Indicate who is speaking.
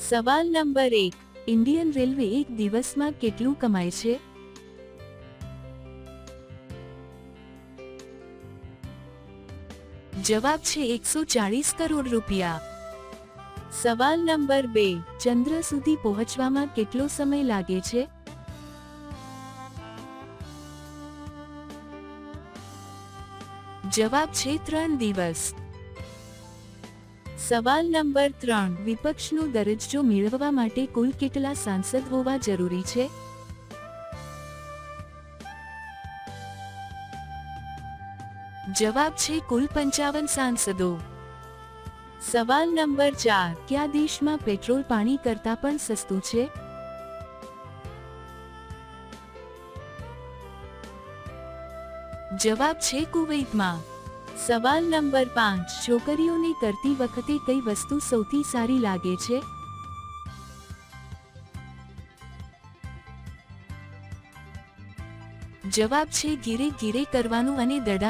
Speaker 1: સવાલ number 1. Indian railway એક દિવસમાં કેટલું કમાય છે? જવાબ છે 140 કરોડ રૂપિયા. સવાલ નંબર 2. ચંદ્ર સુધી પહોંચવામાં કેટલો સમય લાગે છે? જવાબ છે 3 દિવસ. સવાલ નંબર 3. વિપક્ષનો દરજ્જો મેળવવા માટે કુલ કેટલા સાંસદ હોવા જરૂરી છે? જવાબ છે કુલ 55 સાંસદો. સવાલ નંબર 4. કયા દેશમાં પેટ્રોલ પાણી કરતાં પણ સસ્તું છે? જવાબ છે કુવૈતમાં. સવાલ નંબર 5. છોકરીઓને કરતી વખતે કઈ વસ્તુ સૌથી સારી લાગે છે? જવાબ છે ગીરે ગીરે કરવાનું અને દડા